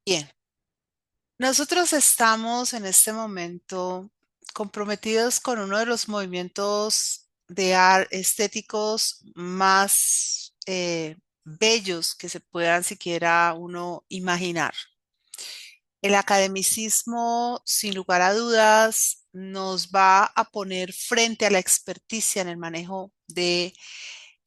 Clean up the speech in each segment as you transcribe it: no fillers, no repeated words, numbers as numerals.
Bien, nosotros estamos en este momento comprometidos con uno de los movimientos de estéticos más bellos que se puedan siquiera uno imaginar. El academicismo, sin lugar a dudas, nos va a poner frente a la experticia en el manejo de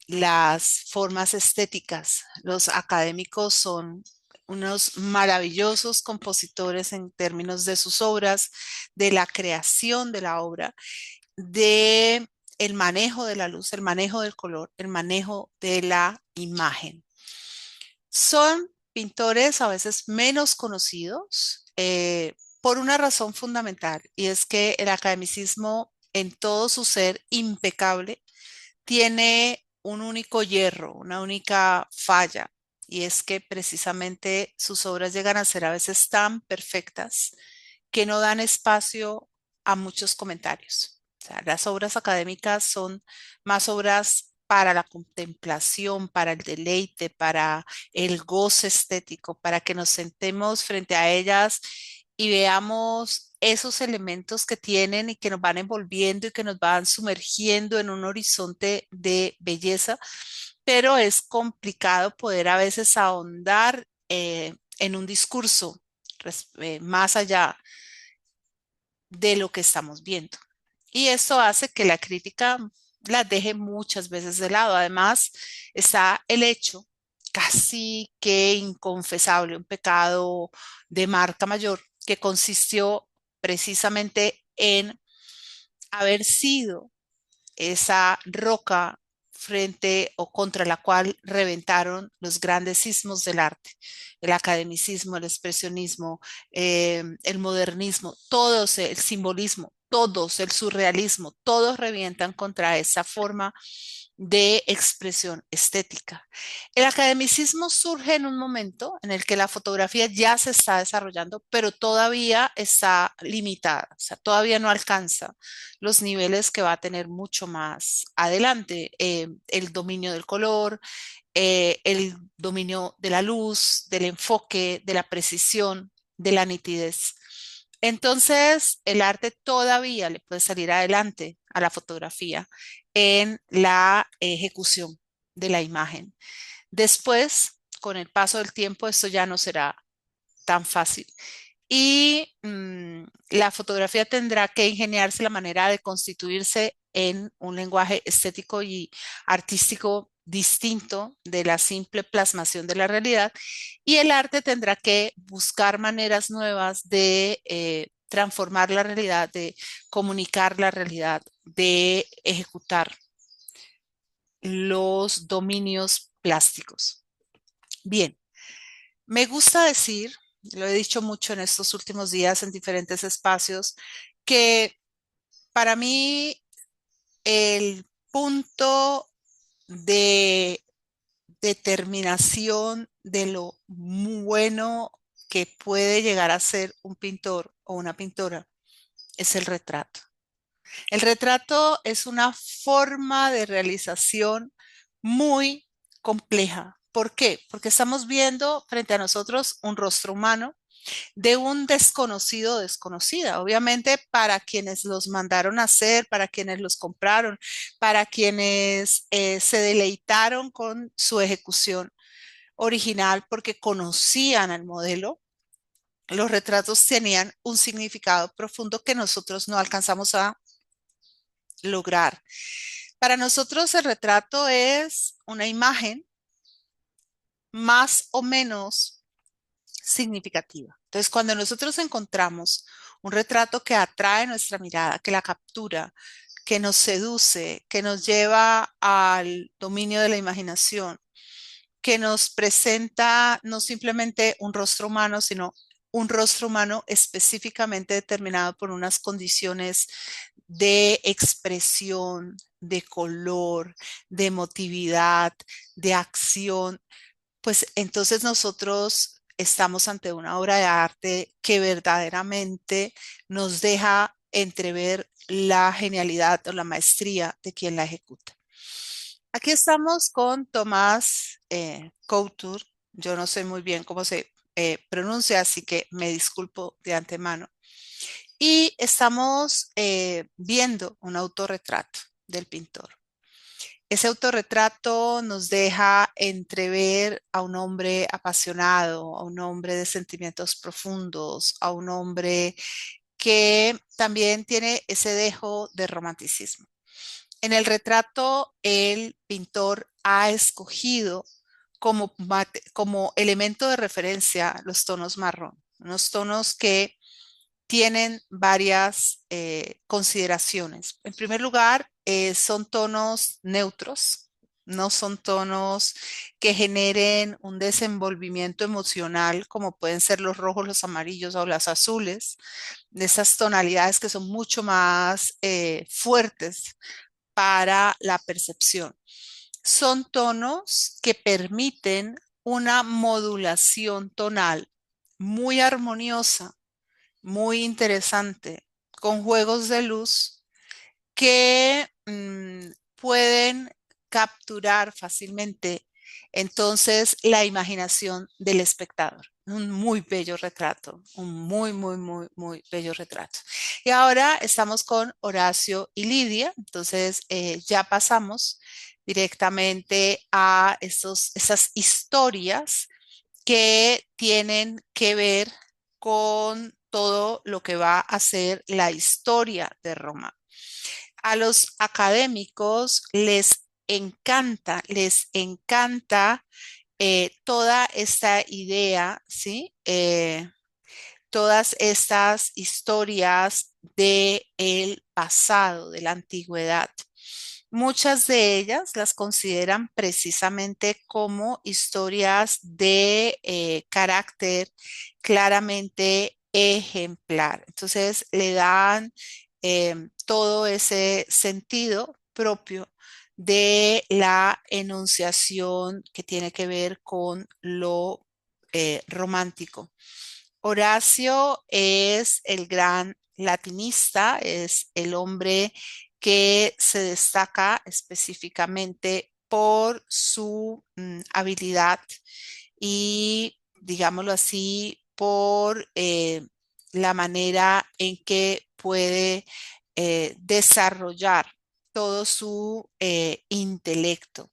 las formas estéticas. Los académicos son unos maravillosos compositores en términos de sus obras, de la creación de la obra, de el manejo de la luz, el manejo del color, el manejo de la imagen. Son pintores a veces menos conocidos por una razón fundamental, y es que el academicismo en todo su ser impecable tiene un único hierro, una única falla, y es que precisamente sus obras llegan a ser a veces tan perfectas que no dan espacio a muchos comentarios. O sea, las obras académicas son más obras para la contemplación, para el deleite, para el goce estético, para que nos sentemos frente a ellas y veamos esos elementos que tienen y que nos van envolviendo y que nos van sumergiendo en un horizonte de belleza, pero es complicado poder a veces ahondar en un discurso más allá de lo que estamos viendo. Y esto hace que la crítica la deje muchas veces de lado. Además, está el hecho casi que inconfesable, un pecado de marca mayor que consistió precisamente en haber sido esa roca frente o contra la cual reventaron los grandes sismos del arte, el academicismo, el expresionismo, el modernismo, todos, el simbolismo, todos, el surrealismo, todos revientan contra esa forma de expresión estética. El academicismo surge en un momento en el que la fotografía ya se está desarrollando, pero todavía está limitada, o sea, todavía no alcanza los niveles que va a tener mucho más adelante. El dominio del color, el dominio de la luz, del enfoque, de la precisión, de la nitidez. Entonces, el arte todavía le puede salir adelante a la fotografía en la ejecución de la imagen. Después, con el paso del tiempo, esto ya no será tan fácil. Y la fotografía tendrá que ingeniarse la manera de constituirse en un lenguaje estético y artístico distinto de la simple plasmación de la realidad. Y el arte tendrá que buscar maneras nuevas de transformar la realidad, de comunicar la realidad, de ejecutar los dominios plásticos. Bien, me gusta decir, lo he dicho mucho en estos últimos días en diferentes espacios, que para mí el punto de determinación de lo bueno que puede llegar a ser un pintor o una pintora es el retrato. El retrato es una forma de realización muy compleja. ¿Por qué? Porque estamos viendo frente a nosotros un rostro humano de un desconocido o desconocida. Obviamente para quienes los mandaron a hacer, para quienes los compraron, para quienes se deleitaron con su ejecución original porque conocían al modelo. Los retratos tenían un significado profundo que nosotros no alcanzamos a lograr. Para nosotros el retrato es una imagen más o menos significativa. Entonces, cuando nosotros encontramos un retrato que atrae nuestra mirada, que la captura, que nos seduce, que nos lleva al dominio de la imaginación, que nos presenta no simplemente un rostro humano, sino un rostro humano específicamente determinado por unas condiciones de expresión, de color, de emotividad, de acción, pues entonces nosotros estamos ante una obra de arte que verdaderamente nos deja entrever la genialidad o la maestría de quien la ejecuta. Aquí estamos con Tomás Couture. Yo no sé muy bien cómo se pronuncia, así que me disculpo de antemano. Y estamos viendo un autorretrato del pintor. Ese autorretrato nos deja entrever a un hombre apasionado, a un hombre de sentimientos profundos, a un hombre que también tiene ese dejo de romanticismo. En el retrato, el pintor ha escogido como elemento de referencia los tonos marrón, unos tonos que tienen varias consideraciones. En primer lugar, son tonos neutros, no son tonos que generen un desenvolvimiento emocional como pueden ser los rojos, los amarillos o los azules, de esas tonalidades que son mucho más fuertes para la percepción. Son tonos que permiten una modulación tonal muy armoniosa, muy interesante, con juegos de luz que pueden capturar fácilmente entonces la imaginación del espectador. Un muy bello retrato, un muy, muy, muy, muy bello retrato. Y ahora estamos con Horacio y Lidia, entonces ya pasamos directamente a esas historias que tienen que ver con todo lo que va a ser la historia de Roma. A los académicos les encanta toda esta idea, ¿sí? Todas estas historias del pasado, de la antigüedad. Muchas de ellas las consideran precisamente como historias de carácter claramente ejemplar. Entonces le dan todo ese sentido propio de la enunciación que tiene que ver con lo romántico. Horacio es el gran latinista, es el hombre que se destaca específicamente por su habilidad y, digámoslo así, por la manera en que puede desarrollar todo su intelecto.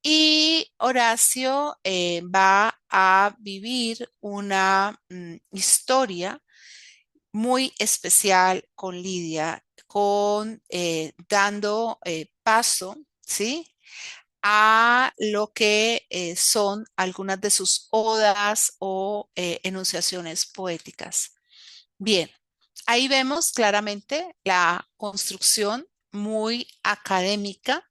Y Horacio va a vivir una historia muy especial con Lidia, dando paso, ¿sí? A lo que son algunas de sus odas o enunciaciones poéticas. Bien, ahí vemos claramente la construcción muy académica,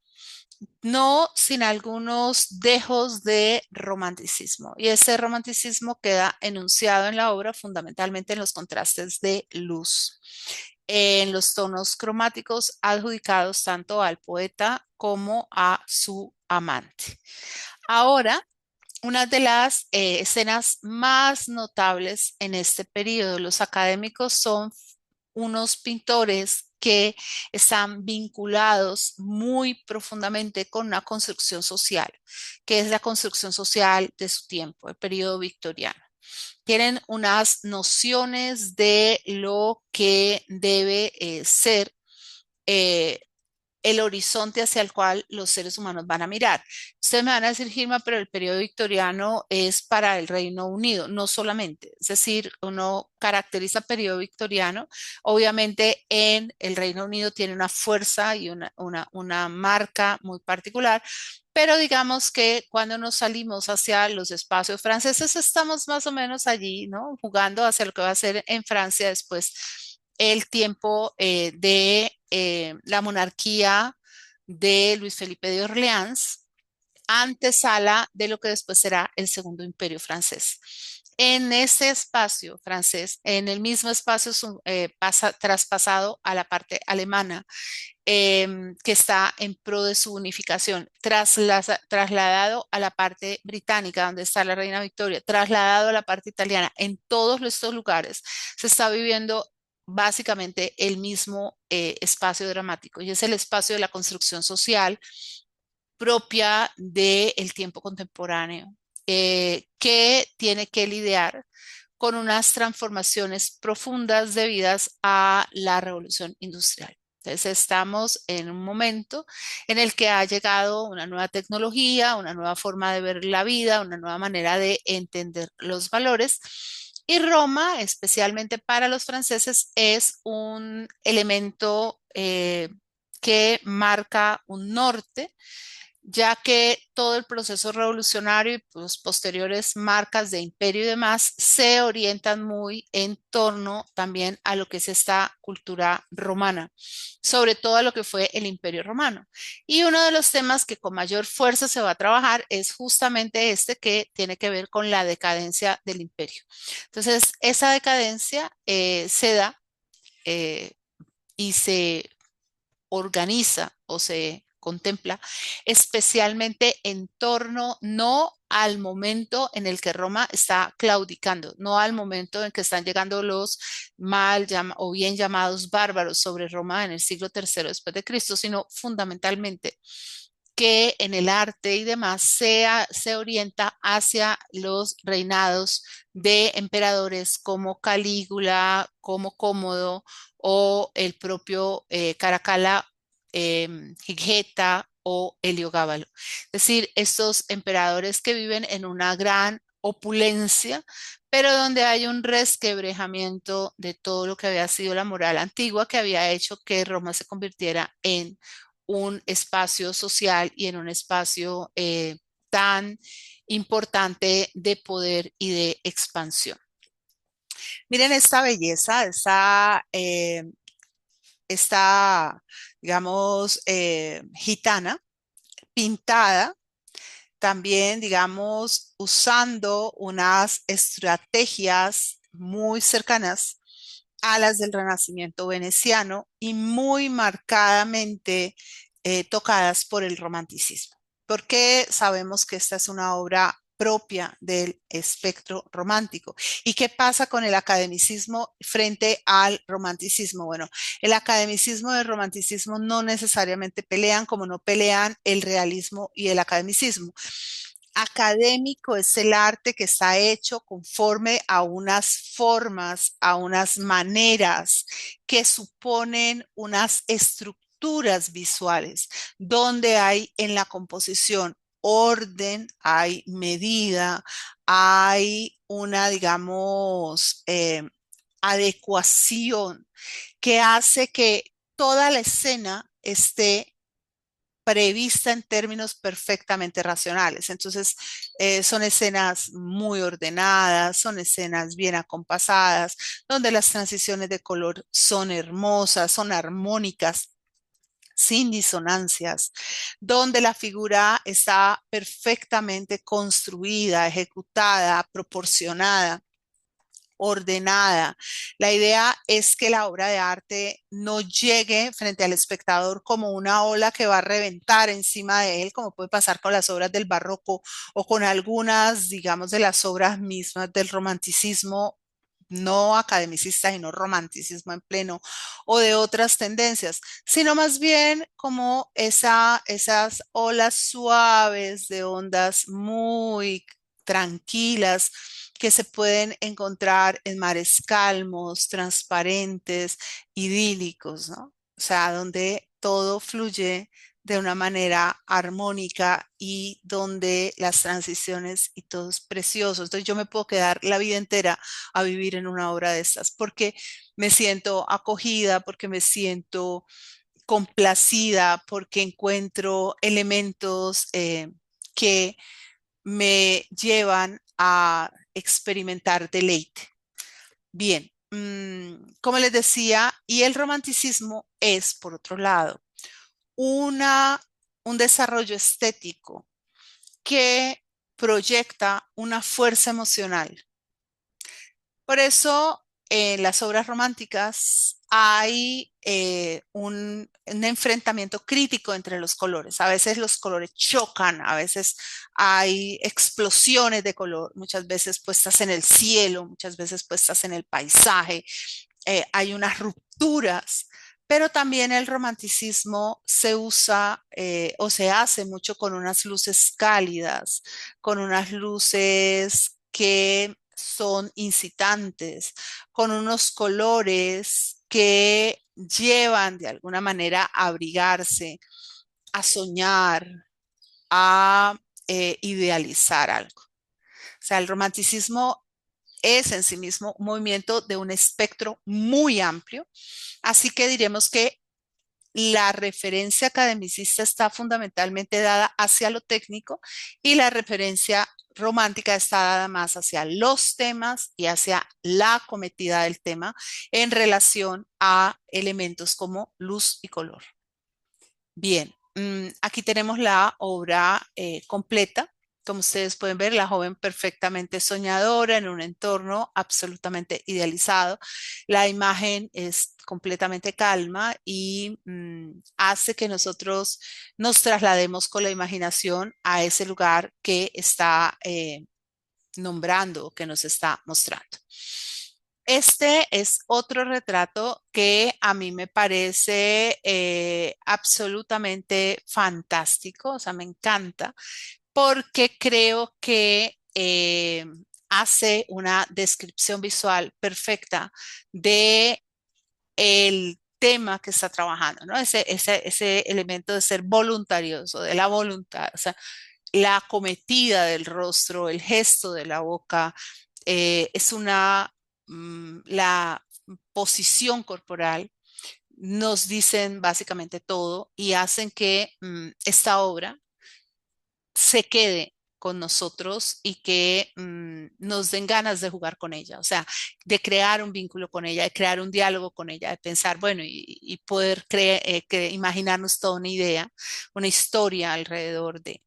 no sin algunos dejos de romanticismo. Y ese romanticismo queda enunciado en la obra fundamentalmente en los contrastes de luz, en los tonos cromáticos adjudicados tanto al poeta como a su amante. Ahora, una de las escenas más notables en este periodo, los académicos son unos pintores que están vinculados muy profundamente con una construcción social, que es la construcción social de su tiempo, el periodo victoriano. Tienen unas nociones de lo que debe ser eh, el horizonte hacia el cual los seres humanos van a mirar. Ustedes me van a decir, Gilma, pero el periodo victoriano es para el Reino Unido, no solamente. Es decir, uno caracteriza periodo victoriano, obviamente en el Reino Unido tiene una fuerza y una marca muy particular, pero digamos que cuando nos salimos hacia los espacios franceses, estamos más o menos allí, ¿no? Jugando hacia lo que va a ser en Francia después el tiempo de la monarquía de Luis Felipe de Orleans, antesala de lo que después será el Segundo Imperio francés. En ese espacio francés, en el mismo espacio traspasado a la parte alemana, que está en pro de su unificación, trasladado a la parte británica, donde está la reina Victoria, trasladado a la parte italiana, en todos estos lugares se está viviendo básicamente el mismo espacio dramático y es el espacio de la construcción social propia del tiempo contemporáneo. que tiene que lidiar con unas transformaciones profundas debidas a la revolución industrial. Entonces estamos en un momento en el que ha llegado una nueva tecnología, una nueva forma de ver la vida, una nueva manera de entender los valores. Y Roma, especialmente para los franceses, es un elemento que marca un norte, ya que todo el proceso revolucionario y pues, posteriores marcas de imperio y demás se orientan muy en torno también a lo que es esta cultura romana, sobre todo a lo que fue el imperio romano. Y uno de los temas que con mayor fuerza se va a trabajar es justamente este que tiene que ver con la decadencia del imperio. Entonces, esa decadencia se da eh, y se organiza o se contempla especialmente en torno no al momento en el que Roma está claudicando, no al momento en que están llegando los o bien llamados bárbaros sobre Roma en el siglo III después de Cristo, sino fundamentalmente que en el arte y demás se orienta hacia los reinados de emperadores como Calígula, como Cómodo o el propio Caracalla, Gigeta o Heliogábalo. Es decir, estos emperadores que viven en una gran opulencia, pero donde hay un resquebrejamiento de todo lo que había sido la moral antigua que había hecho que Roma se convirtiera en un espacio social y en un espacio tan importante de poder y de expansión. Miren esta belleza, esta digamos, gitana pintada, también, digamos, usando unas estrategias muy cercanas a las del Renacimiento veneciano y muy marcadamente tocadas por el romanticismo. ¿Por qué sabemos que esta es una obra propia del espectro romántico? ¿Y qué pasa con el academicismo frente al romanticismo? Bueno, el academicismo y el romanticismo no necesariamente pelean como no pelean el realismo y el academicismo. Académico es el arte que está hecho conforme a unas formas, a unas maneras que suponen unas estructuras visuales, donde hay en la composición orden, hay medida, hay una, digamos, adecuación que hace que toda la escena esté prevista en términos perfectamente racionales. Entonces, son escenas muy ordenadas, son escenas bien acompasadas, donde las transiciones de color son hermosas, son armónicas, sin disonancias, donde la figura está perfectamente construida, ejecutada, proporcionada, ordenada. La idea es que la obra de arte no llegue frente al espectador como una ola que va a reventar encima de él, como puede pasar con las obras del barroco o con algunas, digamos, de las obras mismas del romanticismo, no academicista, sino romanticismo en pleno, o de otras tendencias, sino más bien como esas olas suaves de ondas muy tranquilas que se pueden encontrar en mares calmos, transparentes, idílicos, ¿no? O sea, donde todo fluye de una manera armónica y donde las transiciones y todo es precioso. Entonces yo me puedo quedar la vida entera a vivir en una obra de estas porque me siento acogida, porque me siento complacida, porque encuentro elementos que me llevan a experimentar deleite. Bien, como les decía, y el romanticismo es, por otro lado, una, un desarrollo estético que proyecta una fuerza emocional. Por eso, en las obras románticas hay un enfrentamiento crítico entre los colores. A veces los colores chocan, a veces hay explosiones de color, muchas veces puestas en el cielo, muchas veces puestas en el paisaje. Hay unas rupturas, Pero también el romanticismo se usa o se hace mucho con unas luces cálidas, con unas luces que son incitantes, con unos colores que llevan de alguna manera a abrigarse, a soñar, a idealizar algo. O sea, el romanticismo es en sí mismo un movimiento de un espectro muy amplio, así que diremos que la referencia academicista está fundamentalmente dada hacia lo técnico y la referencia romántica está dada más hacia los temas y hacia la cometida del tema en relación a elementos como luz y color. Bien, aquí tenemos la obra completa. Como ustedes pueden ver, la joven perfectamente soñadora en un entorno absolutamente idealizado. La imagen es completamente calma y hace que nosotros nos traslademos con la imaginación a ese lugar que está nombrando, que nos está mostrando. Este es otro retrato que a mí me parece absolutamente fantástico, o sea, me encanta, porque creo que hace una descripción visual perfecta de el tema que está trabajando, ¿no? Ese elemento de ser voluntarioso, de la voluntad, o sea, la cometida del rostro, el gesto de la boca, es la posición corporal, nos dicen básicamente todo y hacen que esta obra se quede con nosotros y que nos den ganas de jugar con ella, o sea, de crear un vínculo con ella, de crear un diálogo con ella, de pensar, bueno, y poder imaginarnos toda una idea, una historia alrededor de.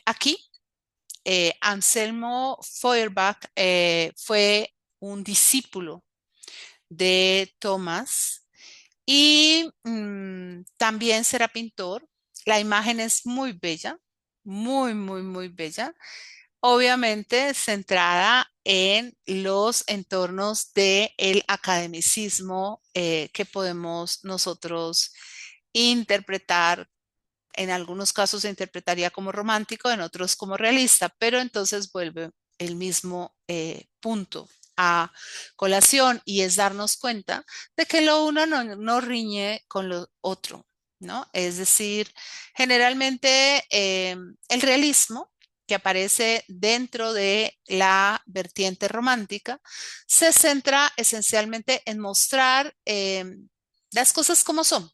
Aquí Anselmo Feuerbach fue un discípulo de Thomas y también será pintor. La imagen es muy bella, muy, muy, muy bella. Obviamente centrada en los entornos del academicismo que podemos nosotros interpretar. En algunos casos se interpretaría como romántico, en otros como realista, pero entonces vuelve el mismo punto a colación y es darnos cuenta de que lo uno no riñe con lo otro, ¿no? Es decir, generalmente el realismo que aparece dentro de la vertiente romántica se centra esencialmente en mostrar las cosas como son,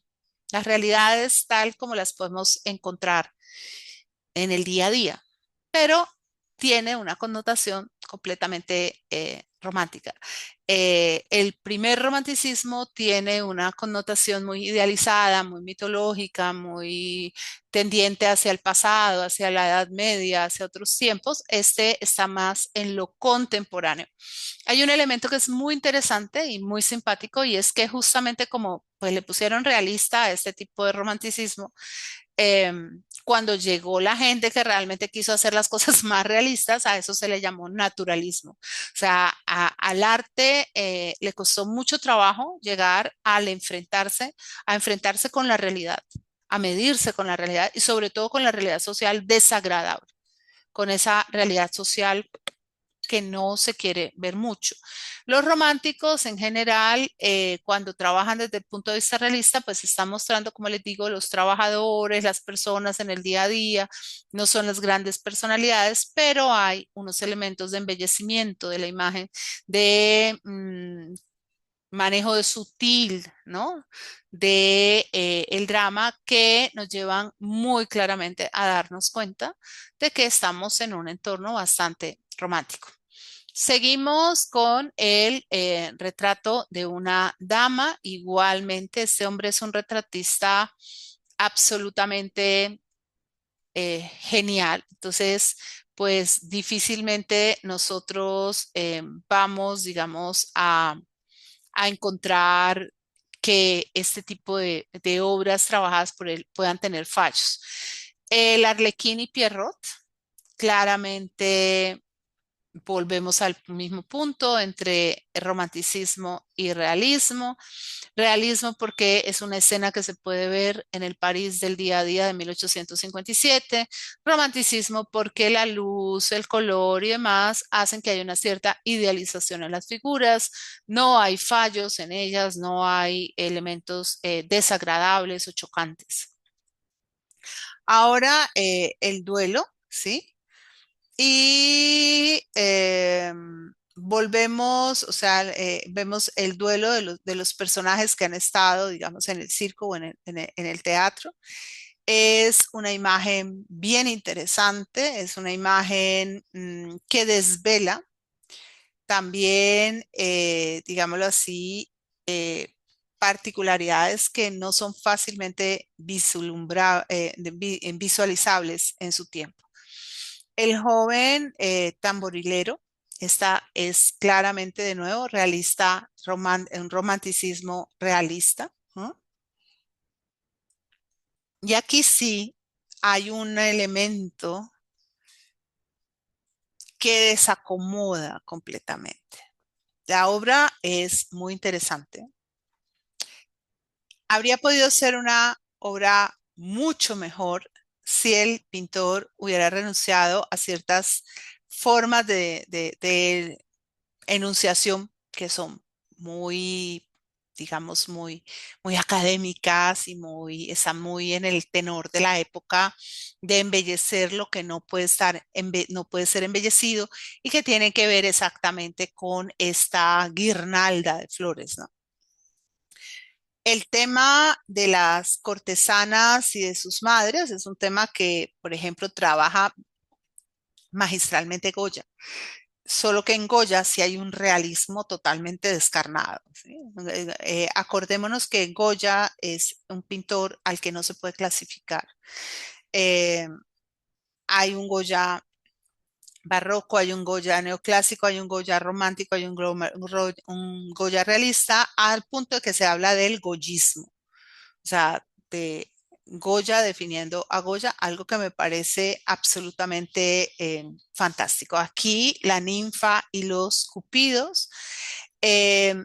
las realidades tal como las podemos encontrar en el día a día, pero tiene una connotación completamente romántica. El primer romanticismo tiene una connotación muy idealizada, muy mitológica, muy tendiente hacia el pasado, hacia la Edad Media, hacia otros tiempos. Este está más en lo contemporáneo. Hay un elemento que es muy interesante y muy simpático y es que justamente como pues le pusieron realista a este tipo de romanticismo, cuando llegó la gente que realmente quiso hacer las cosas más realistas, a eso se le llamó naturalismo. O sea, al arte le costó mucho trabajo llegar a enfrentarse con la realidad, a medirse con la realidad y sobre todo con la realidad social desagradable, con esa realidad social que no se quiere ver mucho. Los románticos en general, cuando trabajan desde el punto de vista realista, pues están mostrando, como les digo, los trabajadores, las personas en el día a día, no son las grandes personalidades, pero hay unos elementos de embellecimiento de la imagen, de manejo de sutil, ¿no? De el drama que nos llevan muy claramente a darnos cuenta de que estamos en un entorno bastante romántico. Seguimos con el retrato de una dama. Igualmente, este hombre es un retratista absolutamente genial. Entonces, pues difícilmente nosotros vamos, digamos, a encontrar que este tipo de obras trabajadas por él puedan tener fallos. El Arlequín y Pierrot, claramente Volvemos al mismo punto entre romanticismo y realismo. Realismo porque es una escena que se puede ver en el París del día a día de 1857. Romanticismo porque la luz, el color y demás hacen que haya una cierta idealización en las figuras. No hay fallos en ellas, no hay elementos desagradables o chocantes. Ahora el duelo, ¿sí? Y volvemos, o sea, vemos el duelo de los personajes que han estado, digamos, en el circo o en el teatro. Es una imagen bien interesante, es una imagen que desvela también, digámoslo así, particularidades que no son fácilmente visualizables en su tiempo. El joven tamborilero, esta es claramente de nuevo realista, un romanticismo realista, ¿no? Y aquí sí hay un elemento que desacomoda completamente. La obra es muy interesante. Habría podido ser una obra mucho mejor si el pintor hubiera renunciado a ciertas formas de enunciación que son muy, digamos, muy académicas y están muy en el tenor de la época de embellecer lo que no puede no puede ser embellecido y que tiene que ver exactamente con esta guirnalda de flores, ¿no? El tema de las cortesanas y de sus madres es un tema que, por ejemplo, trabaja magistralmente Goya. Solo que en Goya sí hay un realismo totalmente descarnado, ¿sí? Acordémonos que Goya es un pintor al que no se puede clasificar. Eh, Hay un Goya barroco, hay un Goya neoclásico, hay un Goya romántico, hay un Goya realista, al punto de que se habla del goyismo, o sea, de Goya definiendo a Goya, algo que me parece absolutamente fantástico. Aquí la ninfa y los cupidos. eh,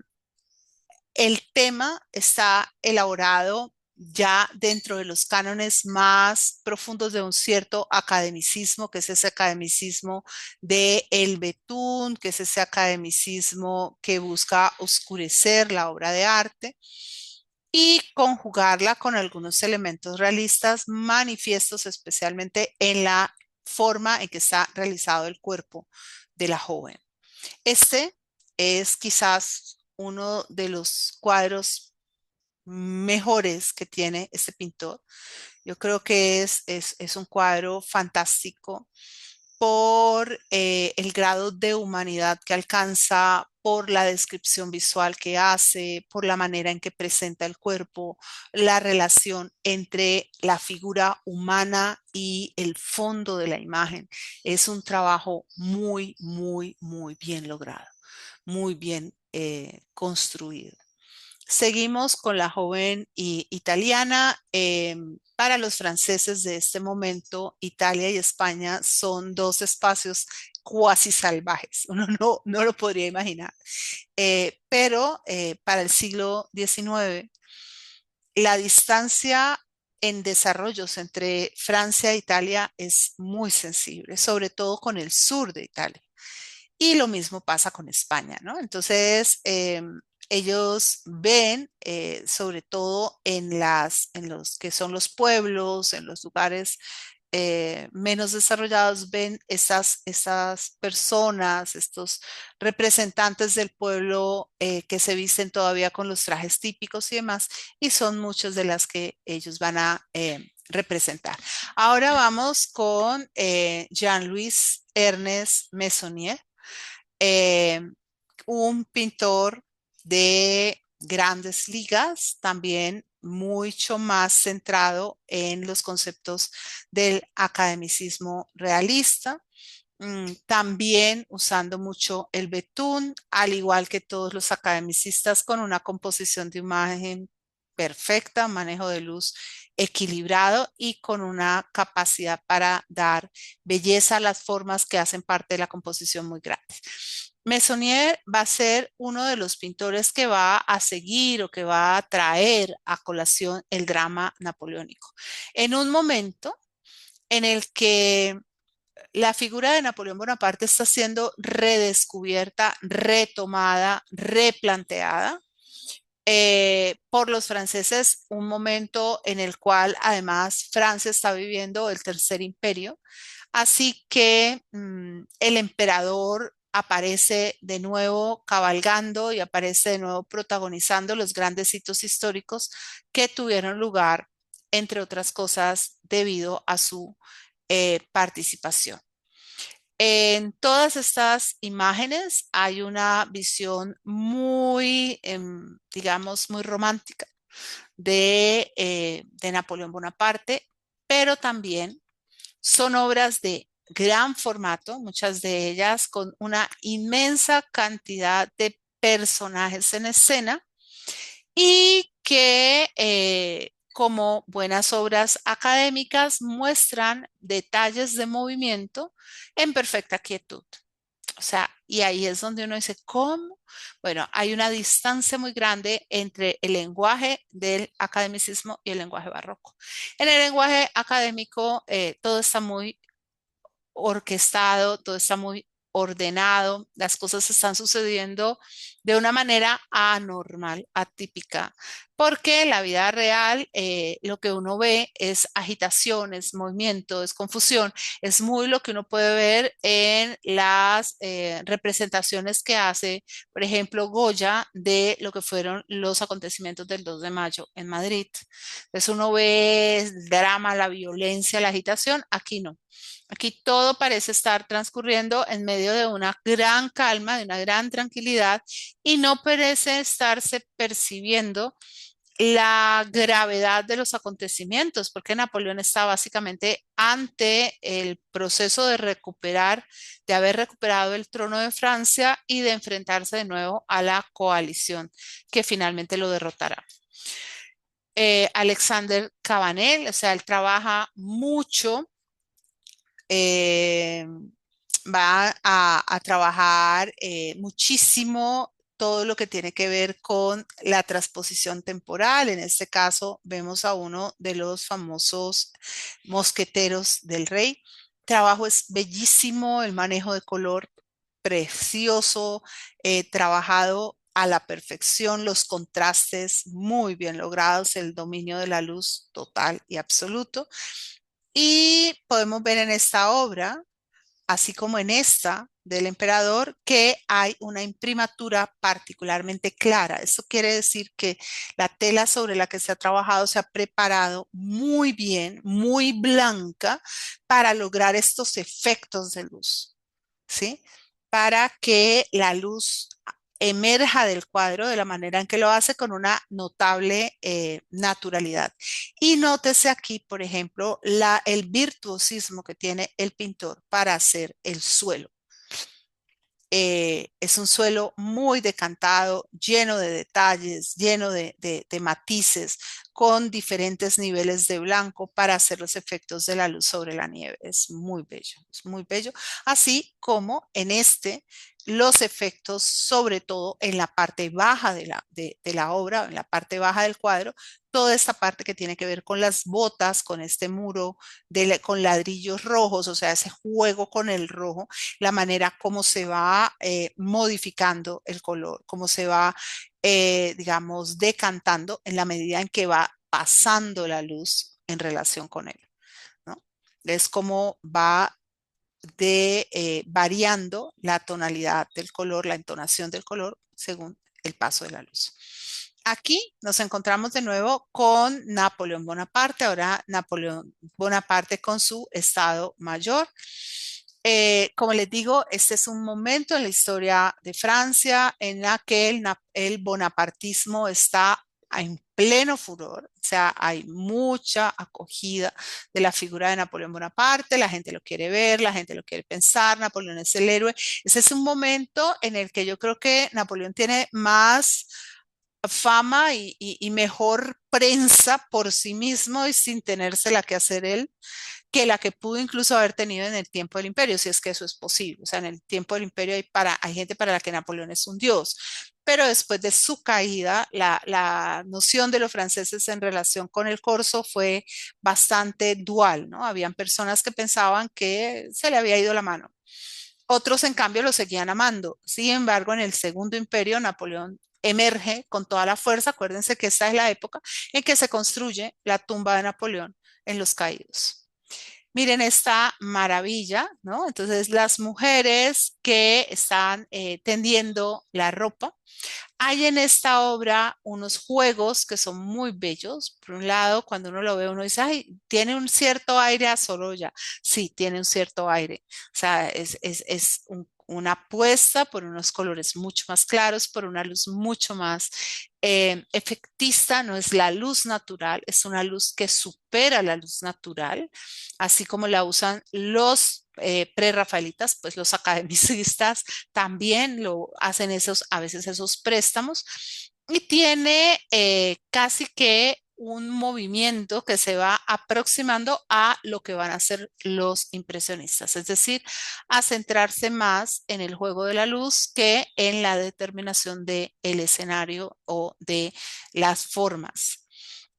el tema está elaborado ya dentro de los cánones más profundos de un cierto academicismo, que es ese academicismo de el betún, que es ese academicismo que busca oscurecer la obra de arte y conjugarla con algunos elementos realistas manifiestos especialmente en la forma en que está realizado el cuerpo de la joven. Este es quizás uno de los cuadros mejores que tiene este pintor. Yo creo que es un cuadro fantástico por el grado de humanidad que alcanza, por la descripción visual que hace, por la manera en que presenta el cuerpo, la relación entre la figura humana y el fondo de la imagen. Es un trabajo muy, muy, muy bien logrado, muy bien construido. Seguimos con la joven italiana. Para los franceses de este momento, Italia y España son dos espacios cuasi salvajes. Uno no lo podría imaginar. Pero para el siglo XIX, la distancia en desarrollos entre Francia e Italia es muy sensible, sobre todo con el sur de Italia. Y lo mismo pasa con España, ¿no? Entonces, ellos ven, sobre todo en los que son los pueblos, en los lugares menos desarrollados, ven esas personas, estos representantes del pueblo que se visten todavía con los trajes típicos y demás, y son muchas de las que ellos van a representar. Ahora vamos con Jean-Louis Ernest Meissonier, eh, un pintor de grandes ligas, también mucho más centrado en los conceptos del academicismo realista, también usando mucho el betún, al igual que todos los academicistas, con una composición de imagen perfecta, manejo de luz equilibrado y con una capacidad para dar belleza a las formas que hacen parte de la composición muy grandes. Meissonier va a ser uno de los pintores que va a seguir o que va a traer a colación el drama napoleónico. En un momento en el que la figura de Napoleón Bonaparte está siendo redescubierta, retomada, replanteada por los franceses, un momento en el cual además Francia está viviendo el Tercer Imperio, así que el emperador aparece de nuevo cabalgando y aparece de nuevo protagonizando los grandes hitos históricos que tuvieron lugar, entre otras cosas, debido a su participación. En todas estas imágenes hay una visión muy, digamos, muy romántica de Napoleón Bonaparte, pero también son obras de gran formato, muchas de ellas con una inmensa cantidad de personajes en escena y que como buenas obras académicas muestran detalles de movimiento en perfecta quietud. O sea, y ahí es donde uno dice, ¿cómo? Bueno, hay una distancia muy grande entre el lenguaje del academicismo y el lenguaje barroco. En el lenguaje académico, todo está muy orquestado, todo está muy ordenado, las cosas están sucediendo de una manera anormal, atípica, porque en la vida real lo que uno ve es agitación, es movimiento, es confusión, es muy lo que uno puede ver en las representaciones que hace, por ejemplo, Goya de lo que fueron los acontecimientos del 2 de mayo en Madrid. Entonces uno ve el drama, la violencia, la agitación, aquí no. Aquí todo parece estar transcurriendo en medio de una gran calma, de una gran tranquilidad y no parece estarse percibiendo la gravedad de los acontecimientos, porque Napoleón está básicamente ante el proceso de recuperar, de haber recuperado el trono de Francia y de enfrentarse de nuevo a la coalición que finalmente lo derrotará. Alexander Cabanel, o sea, él trabaja mucho eh, va a trabajar muchísimo todo lo que tiene que ver con la transposición temporal. En este caso, vemos a uno de los famosos mosqueteros del rey. El trabajo es bellísimo, el manejo de color precioso, trabajado a la perfección, los contrastes muy bien logrados, el dominio de la luz total y absoluto. Y podemos ver en esta obra, así como en esta del emperador, que hay una imprimatura particularmente clara. Eso quiere decir que la tela sobre la que se ha trabajado se ha preparado muy bien, muy blanca, para lograr estos efectos de luz, ¿sí? Para que la luz emerja del cuadro de la manera en que lo hace con una notable naturalidad. Y nótese aquí, por ejemplo, el virtuosismo que tiene el pintor para hacer el suelo. Es un suelo muy decantado, lleno de detalles, lleno de matices, con diferentes niveles de blanco para hacer los efectos de la luz sobre la nieve. Es muy bello, es muy bello. Así como en este, los efectos, sobre todo en la parte baja de la obra, en la parte baja del cuadro, toda esta parte que tiene que ver con las botas, con este muro con ladrillos rojos, o sea, ese juego con el rojo, la manera como se va modificando el color, cómo se va, digamos, decantando en la medida en que va pasando la luz en relación con él, ¿no? Es como va variando la tonalidad del color, la entonación del color según el paso de la luz. Aquí nos encontramos de nuevo con Napoleón Bonaparte, ahora Napoleón Bonaparte con su Estado Mayor. Como les digo, este es un momento en la historia de Francia en la que el bonapartismo está en pleno furor, o sea, hay mucha acogida de la figura de Napoleón Bonaparte, la gente lo quiere ver, la gente lo quiere pensar, Napoleón es el héroe. Ese es un momento en el que yo creo que Napoleón tiene más fama y mejor prensa por sí mismo y sin tenérsela que hacer él, que la que pudo incluso haber tenido en el tiempo del imperio, si es que eso es posible. O sea, en el tiempo del imperio hay gente para la que Napoleón es un dios, pero después de su caída, la noción de los franceses en relación con el corso fue bastante dual, ¿no? Habían personas que pensaban que se le había ido la mano. Otros, en cambio, lo seguían amando. Sin embargo, en el Segundo Imperio, Napoleón emerge con toda la fuerza. Acuérdense que esta es la época en que se construye la tumba de Napoleón en Los Caídos. Miren esta maravilla, ¿no? Entonces, las mujeres que están tendiendo la ropa. Hay en esta obra unos juegos que son muy bellos. Por un lado, cuando uno lo ve, uno dice, ay, tiene un cierto aire a Sorolla. Sí, tiene un cierto aire. O sea, una apuesta por unos colores mucho más claros, por una luz mucho más efectista. No es la luz natural, es una luz que supera la luz natural, así como la usan los prerrafaelitas, pues los academicistas también lo hacen esos, a veces esos préstamos, y tiene casi que un movimiento que se va aproximando a lo que van a hacer los impresionistas, es decir, a centrarse más en el juego de la luz que en la determinación del escenario o de las formas.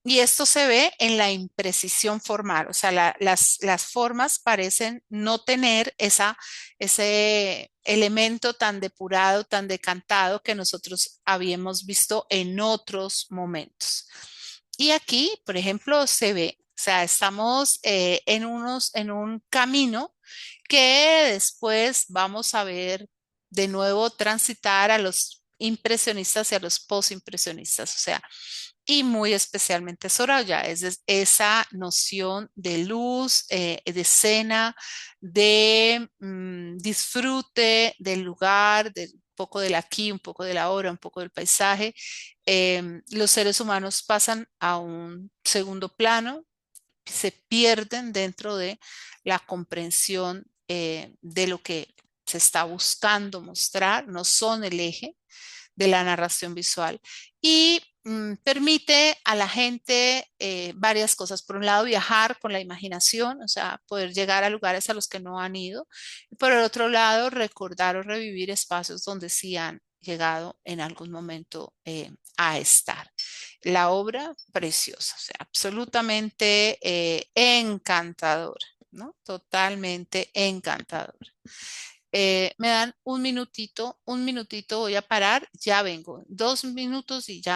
Y esto se ve en la imprecisión formal, o sea, las formas parecen no tener ese elemento tan depurado, tan decantado que nosotros habíamos visto en otros momentos. Y aquí, por ejemplo, se ve, o sea, estamos en un camino que después vamos a ver de nuevo transitar a los impresionistas y a los postimpresionistas, o sea, y muy especialmente Soraya, esa noción de luz, de escena, de disfrute del lugar, de un poco del aquí, un poco de la ahora, un poco del paisaje. Los seres humanos pasan a un segundo plano, se pierden dentro de la comprensión de lo que se está buscando mostrar, no son el eje de la narración visual y permite a la gente varias cosas. Por un lado, viajar con la imaginación, o sea, poder llegar a lugares a los que no han ido. Y por el otro lado, recordar o revivir espacios donde sí han llegado en algún momento a estar. La obra preciosa, o sea, absolutamente encantadora, ¿no? Totalmente encantadora. Me dan un minutito, voy a parar, ya vengo. 2 minutos y ya